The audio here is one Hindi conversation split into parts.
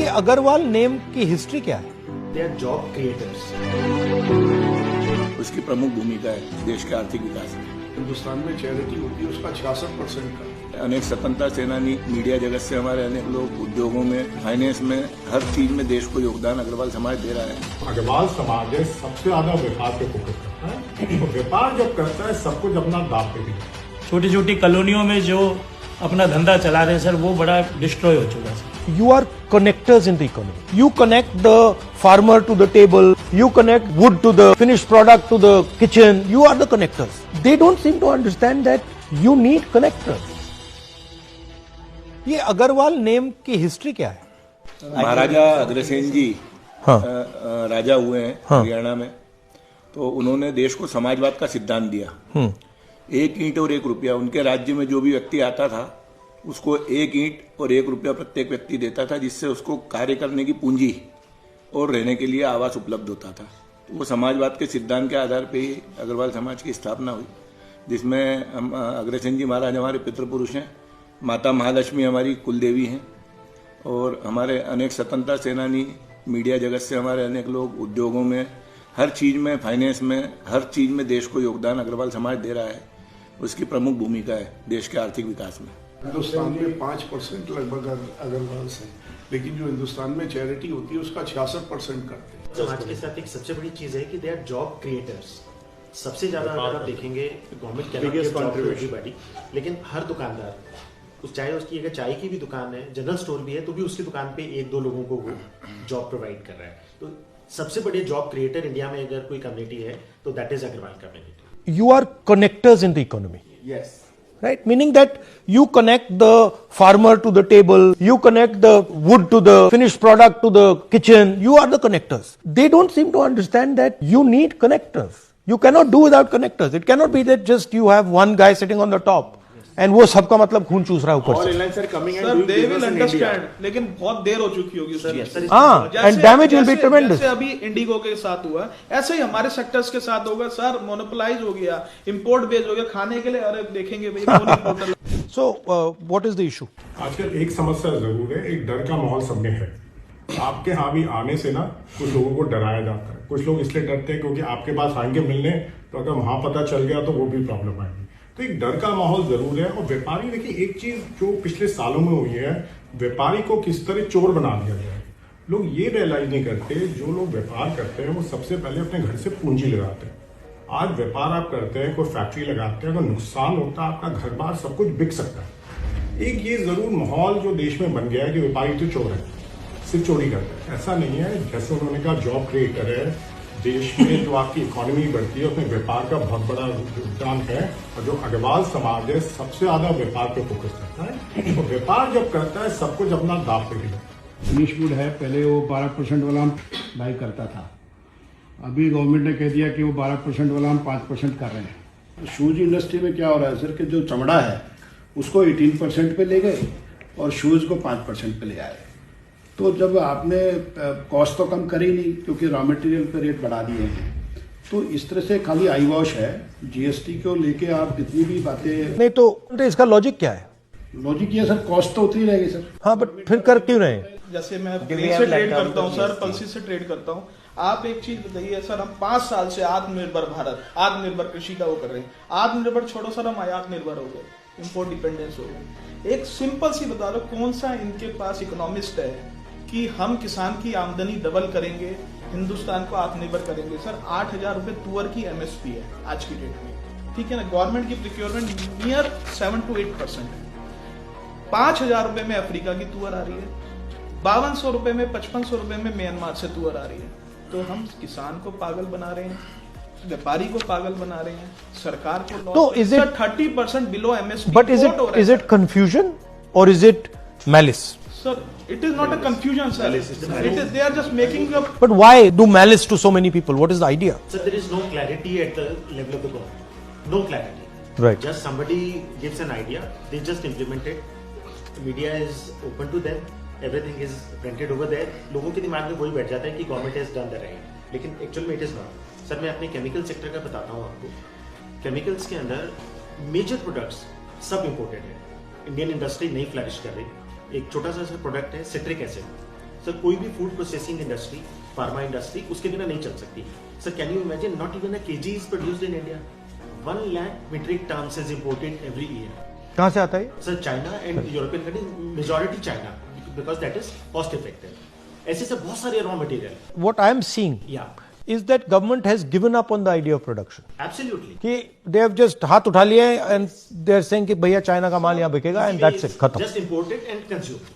अग्रवाल नेम की हिस्ट्री क्या है? They are job creators. उसकी प्रमुख भूमिका है देश के आर्थिक विकास में। हिंदुस्तान में चैरिटी होती है उसका 66% का। अनेक स्वतंत्रता सेनानी, मीडिया जगत से हमारे अनेक लोग उद्योगों में, फाइनेंस में, हर चीज में देश को योगदान अग्रवाल समाज दे रहा है। अग्रवाल समाज सबसे ज्यादा व्यापार पे फोकस करता है। तो व्यापार जब करता है सब कुछ अपना दाव पे भी। छोटी छोटी कॉलोनियों में जो अपना धंधा चला रहे हैं सर, वो बड़ा डिस्ट्रॉय हो चुका है। You are connectors in the economy. You connect the farmer to the table. You connect wood to the finished product to the kitchen. You are the connectors. They don't seem to understand that you need connectors. ये अग्रवाल नेम की हिस्ट्री क्या है? महाराजा अग्रसेन जी हाँ। राजा हुए हैं हाँ। हरियाणा में, तो उन्होंने देश को समाजवाद का सिद्धांत दिया। 1 ईंट और 1 रुपया, उनके राज्य में जो भी व्यक्ति आता था उसको 1 ईंट और 1 रुपया प्रत्येक व्यक्ति देता था, जिससे उसको कार्य करने की पूंजी और रहने के लिए आवास उपलब्ध होता था। तो वो समाजवाद के सिद्धांत के आधार पे ही अग्रवाल समाज की स्थापना हुई, जिसमें हम अग्रसेन जी महाराज हमारे पितृपुरुष हैं, माता महालक्ष्मी हमारी कुलदेवी हैं, और हमारे अनेक स्वतंत्रता सेनानी, मीडिया जगत से हमारे अनेक लोग उद्योगों में, हर चीज में, फाइनेंस में, हर चीज में देश को योगदान अग्रवाल समाज दे रहा है। उसकी प्रमुख भूमिका है देश के आर्थिक विकास में। हिंदुस्तान में 5% लगभग अग्रवाल से, लेकिन जो हिंदुस्तान में चैरिटी होती है उसका 66% करते हैं। समाज के साथ एक सबसे बड़ी चीज है कि दे आर जॉब क्रिएटर्स। सबसे ज्यादा अगर आप देखेंगे government can not give job to everybody, लेकिन हर दुकानदार, चाहे उसकी अगर चाय की भी दुकान है, जनरल स्टोर भी है, तो भी उसकी दुकान पे 1-2 लोगों को वो जॉब प्रोवाइड कर रहा है। तो सबसे बड़े जॉब क्रिएटर इंडिया में अगर कोई कम्युनिटी है तो that is Agarwal community. You are connectors in the economy. Yes. Right? Meaning that you connect the farmer to the table, you connect the wood to the finished product to the kitchen, you are the connectors. They don't seem to understand that you need connectors. You cannot do without connectors. It cannot be that just you have one guy sitting on the top and वो सबका मतलब खून चूस रहा है ऊपर से। सर दे विल अंडरस्टैंड, लेकिन बहुत देर हो चुकी होगी सर। हाँ, and damage will be tremendous. जैसे अभी इंडिगो के साथ हुआ, ऐसे ही हमारे सेक्टर्स के साथ होगा सर। मोनोपोलाइज हो गया, इंपोर्ट बेस हो गया, खाने के लिए अरे देखेंगे भाई। So what is the issue? आजकल एक समस्या जरूर है, एक डर का माहौल सब में है। आपके यहाँ भी आने से ना कुछ लोगों को डराया जाता है। कुछ लोग इसलिए डरते हैं क्योंकि आपके पास आएंगे मिलने, तो अगर वहां पता चल गया तो वो भी प्रॉब्लम आएगी। तो एक डर का माहौल जरूर है। और व्यापारी, देखिए एक चीज जो पिछले सालों में हुई है, व्यापारी को किस तरह चोर बना दिया गया है। लोग ये रियलाइज नहीं करते, जो लोग व्यापार करते हैं वो सबसे पहले अपने घर से पूंजी लगाते हैं। आज व्यापार आप करते हैं, कोई फैक्ट्री लगाते हैं, अगर नुकसान होता है आपका घर बार सब कुछ बिक सकता है। एक ये जरूर माहौल जो देश में बन गया है कि व्यापारी तो चोर है, सिर्फ चोरी करते हैं, ऐसा नहीं है। जैसे उन्होंने कहा जॉब क्रिएटर है, देश में जो आपकी इकोनॉमी बढ़ती है उसमें व्यापार का बहुत बड़ा योगदान है। और जो अग्रवाल समाज है सबसे ज्यादा व्यापार पे फोकस करता है। तो व्यापार जब करता है सब कुछ अपना दाव पे भी। फिनिश गुड है, पहले वो 12% वाला हम बाई करता था, अभी गवर्नमेंट ने कह दिया कि वो 12% वाला हम 5% कर रहे हैं। शूज इंडस्ट्री में क्या हो रहा है सर कि जो चमड़ा है उसको 18% पे ले गए और शूज को 5% पे ले आए। तो जब आपने कॉस्ट तो कम करी नहीं क्योंकि रॉ मटेरियल पे रेट बढ़ा दिए हैं, तो इस तरह से खाली आई वॉश है। जीएसटी को लेके आप कितनी भी बातें नहीं, तो इसका लॉजिक क्या है? लॉजिक ये सर, कॉस्ट तो उतरी रहेगी सर। हाँ, बट फिर कर क्यों रहे हैं? जैसे मैं ग्रेन से ट्रेड करता हूँ सर, पल्सी से ट्रेड करता हूँ। आप एक चीज बताइए सर, हम 5 साल से आत्मनिर्भर भारत, आत्मनिर्भर कृषि का वो कर रहे हैं। आत्मनिर्भर छोड़ो सर, हम आयात निर्भर हो गए, इम्पोर्ट डिपेंडेंस हो गए। एक सिंपल सी बता दो, कौन सा इनके पास इकोनॉमिस्ट है कि हम किसान की आमदनी डबल करेंगे, हिंदुस्तान को आत्मनिर्भर करेंगे। सर 8,000 रुपए तुअर की एमएसपी है आज की डेट में, ठीक है ना। गवर्नमेंट की प्रोक्योरमेंट नियर 7 to 8% है। 5,000 रुपए में अफ्रीका की तुअर आ रही है, 5200 रुपए में, 5500 रुपए में म्यांमार से तुअर आ रही है। तो हम किसान को पागल बना रहे हैं, व्यापारी को पागल बना रहे हैं, सरकार को। तो is it 30% below MSP? But is it confusion और is it malice? Sir, it is not a confusion, sir. They are just making up. But why do malice to so many people? What is the idea? Sir, there is no clarity at the level of the government. No clarity. Right. Just somebody gives an idea, they just implement it. The media is open to them. Everything is printed over there. लोगों के दिमाग में वही बैठ जाता है कि government has done the right. लेकिन actual में it is not. Sir, मैं अपने chemical sector का बताता हूँ आपको। Chemicals के अंदर major products सब imported है। Indian industry नहीं flourish कर रही। एक छोटा सा प्रोडक्ट है सिट्रिक एसिड। सर कोई भी food processing industry, pharma industry उसके बिना नहीं चल सकती. Sir can you imagine not even a KG is produced in India. 1 lakh metric tons is imported every year. कहाँ से आता है? Sir China and European country, majority China, because that is cost effective. ऐसे से बहुत सारे raw material. What I am seeing is that government has given up on the idea of production. Absolutely. कि they have just हाथ उठा लिए and they are saying कि भैया चाइना का माल यहाँ बिकेगा and that's it, खत्म. Just import it and consume.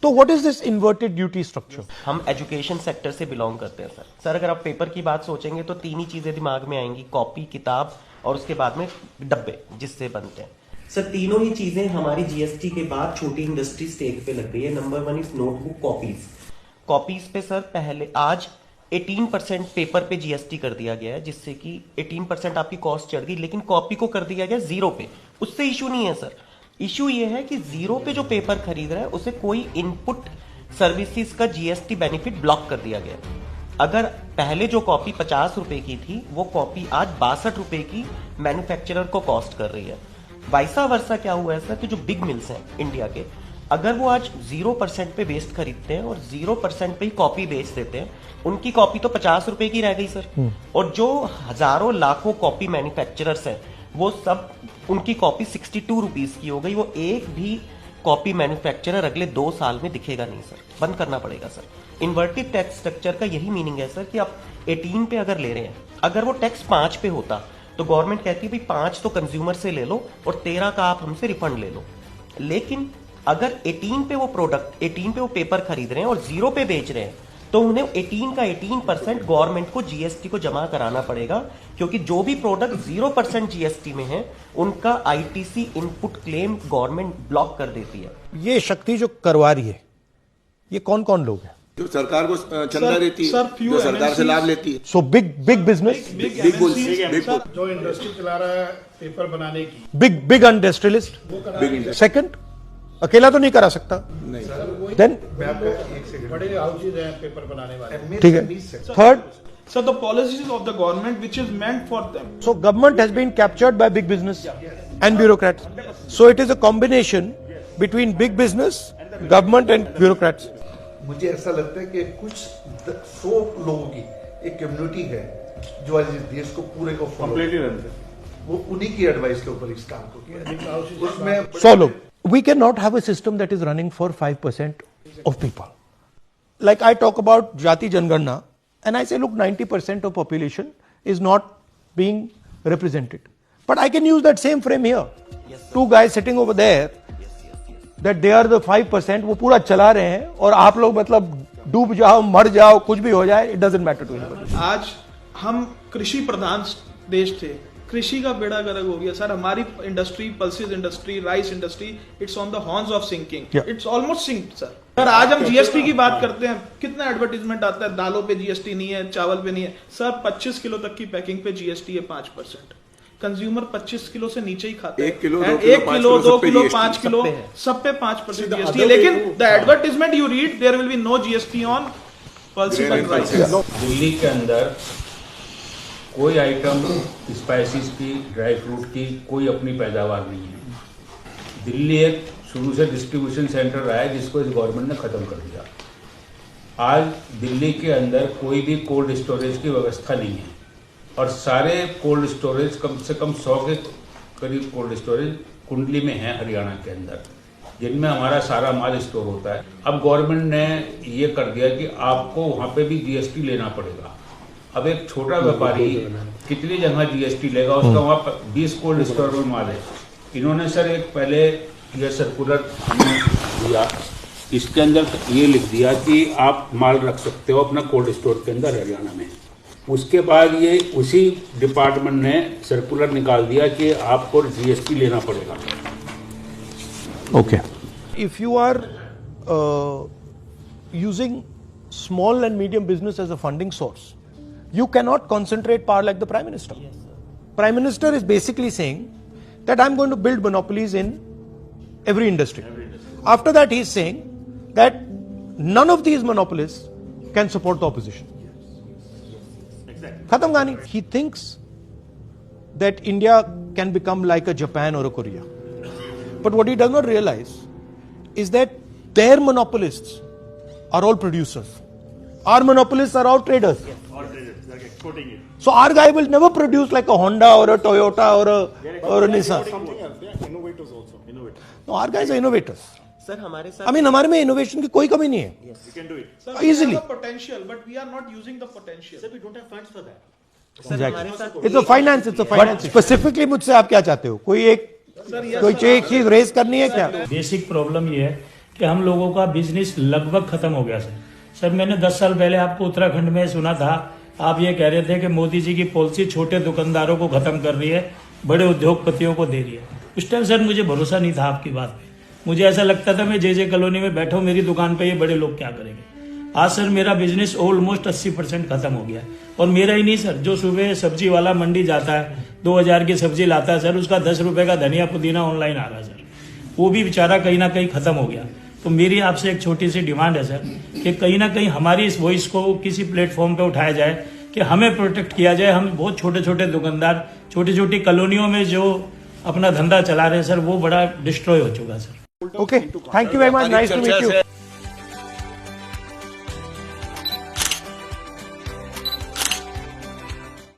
तो what is this inverted duty structure? हम एजुकेशन सेक्टर से बिलोंग करते हैं सर. सर अगर आप पेपर की बात सोचेंगे तो 3 ही चीजें दिमाग में आएंगी, कॉपी, किताब और उसके बाद में डब्बे जिससे बनते हैं. सर तीनों ही चीजें हमारी जीएसटी के बाद छोटी इंडस्ट्री स्टेक पे लग गई है. Number 1 is notebook copies. Copies पे सर पहले आज 18% पेपर पे जीएसटी कर दिया गया है, जिससे कि 18% आपकी कॉस्ट चढ़ गई, लेकिन कॉपी को कर दिया गया 0 पे. उससे इशू नहीं है सर. इशू ये है कि 0 पे जो पेपर खरीद रहा है उसे कोई इनपुट सर्विसेज का जीएसटी बेनिफिट ब्लॉक कर दिया गया. अगर पहले जो कॉपी 50 रुपए की थी वो कॉपी आज 62 रुपए की मैन्युफैक्चरर को कॉस्ट कर रही है. वाइसा वर्सा क्या हुआ है सर कि जो बिग मिल्स हैं इंडिया के, अगर वो आज 0% पे वेस्ट खरीदते हैं और 0% पे ही कॉपी बेच देते हैं, उनकी कॉपी तो 50 रुपए की रह गई सर. और जो हजारों लाखों कॉपी मैन्युफैक्चरर्स हैं वो सब उनकी कॉपी 62 रुपीज की हो गई. वो एक भी कॉपी मैन्युफैक्चरर अगले 2 साल में दिखेगा नहीं सर. बंद करना पड़ेगा सर. इन्वर्टेड टैक्स स्ट्रक्चर का यही मीनिंग है सर कि आप 18 पे अगर ले रहे हैं, अगर वो टैक्स 5 पे होता तो गवर्नमेंट कहती है भाई 5 तो कंज्यूमर से ले लो और 13 का आप हमसे रिफंड ले लो. लेकिन अगर 18 पे वो प्रोडक्ट, 18 पे वो पेपर खरीद रहे हैं और 0 पे बेच रहे हैं, तो उन्हें 18 का 18% गवर्नमेंट को जीएसटी को जमा कराना पड़ेगा, क्योंकि जो भी प्रोडक्ट 0% जीएसटी में है उनका ITC input claim government block कर देती है. ये शक्ति जो करवा रही है, ये कौन कौन लोग हैं? जो सरकार को चंदा देती है, जो सरकार से लाभ लेती है. So big business, big bulls, big bull. जो इंडस्ट्री चला रहा है पेपर बनाने की, big industrialist. Second, अकेला तो नहीं करा सकता. नहीं. Then बड़े हाउसेज हैं पेपर बनाने वाले. ठीक है. Third, So the policies of the government which is meant for them. so government has been captured by big business and bureaucrats. So it is a combination between big business, government and bureaucrats. मुझे ऐसा लगता है कि कुछ 100 लोगों की एक कम्युनिटी है जो आज इस देश को पूरे को कंप्लीटली रन है. वो उन्हीं की एडवाइस के ऊपर इस काम को किया. उसमें 100 लोग. We cannot have a system that is running for 5% of people. Like I talk about Jati Janganna and I say, look, 90% of population is not being represented. But I can use that same frame here. Two guys sitting over there, that they are the 5%, वो पूरा चला रहे हैं और आप लोग मतलब डूब जाओ, मर जाओ, कुछ भी हो जाए, it doesn't matter to anybody. आज हम कृषि प्रधान देश थे, कृषि का बेड़ा गर्क हो गया सर. हमारी industry, pulses industry, rice industry, it's on the horns of sinking. It's almost sinked sir. Sir आज हम जीएसटी की बात करते हैं, कितना एडवर्टीजमेंट आता है, दालों पे जीएसटी नहीं है, चावल पे नहीं है. सर 25 किलो तक की पैकिंग पे जीएसटी है 5%. कंज्यूमर 25 किलो से नीचे ही खाते हैं. 1 किलो, 2 किलो, 5 किलो, सब पे 5% जीएसटी है. लेकिन the advertisement you read, there will be no GST on pulses and rice. Delhi के अंदर कोई आइटम स्पाइसेस की, ड्राई फ्रूट की कोई अपनी पैदावार नहीं है. दिल्ली एक शुरू से डिस्ट्रीब्यूशन सेंटर रहा है जिसको इस गवर्नमेंट ने खत्म कर दिया. आज दिल्ली के अंदर कोई भी कोल्ड स्टोरेज की व्यवस्था नहीं है और सारे कोल्ड स्टोरेज कम से कम 100 के करीब कोल्ड स्टोरेज कुंडली में है हरियाणा के अंदर, जिनमें हमारा सारा माल स्टोर होता है. अब गवर्नमेंट ने ये कर दिया कि आपको वहाँ पे भी जीएसटी लेना पड़ेगा. अब एक छोटा व्यापारी कितनी जगह जीएसटी लेगा, उसका वहाँ 20 कोल्ड स्टोर में माल है. इन्होंने सर एक पहले यह सर्कुलर दिया, इसके अंदर ये लिख दिया कि आप माल रख सकते हो अपना कोल्ड स्टोर के अंदर हरियाणा में. उसके बाद ये उसी डिपार्टमेंट ने सर्कुलर निकाल दिया कि आपको जीएसटी लेना पड़ेगा. Okay. If you are using small and medium business as a funding source, you cannot concentrate power like the Prime Minister. Yes, Prime Minister is basically saying that I'm going to build monopolies in every industry. After that, he is saying that none of these monopolies can support the opposition. Khatam Gani. He thinks that India can become like a Japan or a Korea. But what he does not realize is that their monopolists are all producers. Our monopolists are all traders. So our guy will never produce like a Honda or a Toyota or a Nissan. No, our guys are innovators. Sir हमारे साथ I mean, हमारे में innovation की कोई कमी नहीं है. Sir, Easily. we have the potential, but we are not using the potential. Sir, we don't have funds for that. Sir हमारे साथ It's a finance. But specifically मुझसे आप क्या चाहते हो? कोई एक चीज रेस करनी है क्या? बेसिक प्रॉब्लम ये है कि हम लोगों का बिजनेस लगभग खत्म हो गया सर मैंने 10 साल पहले आपको उत्तराखंड में सुना था, आप ये कह रहे थे कि मोदी जी की पॉलिसी छोटे दुकानदारों को खत्म कर रही है, बड़े उद्योगपतियों को दे रही है. उस टाइम सर मुझे भरोसा नहीं था आपकी बात पे. मुझे ऐसा लगता था मैं जे कॉलोनी में बैठा हूं, मेरी दुकान पे ये बड़े लोग क्या करेंगे. आज सर मेरा बिजनेस ऑलमोस्ट 80% खत्म हो गया है. और मेरा ही नहीं सर, जो सुबह सब्जी वाला मंडी जाता है 2000 की सब्जी लाता है सर, उसका 10 रुपए का धनिया पुदीना ऑनलाइन आ रहा है सर, वो भी बेचारा कहीं ना कहीं खत्म हो गया. तो मेरी आपसे एक छोटी सी डिमांड है सर कि कहीं ना कहीं हमारी इस वॉइस को किसी प्लेटफॉर्म पे उठाया जाए कि हमें प्रोटेक्ट किया जाए. हम बहुत छोटे छोटे दुकानदार छोटी छोटी कॉलोनियों में जो अपना धंधा चला रहे हैं सर, वो बड़ा डिस्ट्रॉय हो चुका है sir. Okay, thank you very much. Nice to meet you.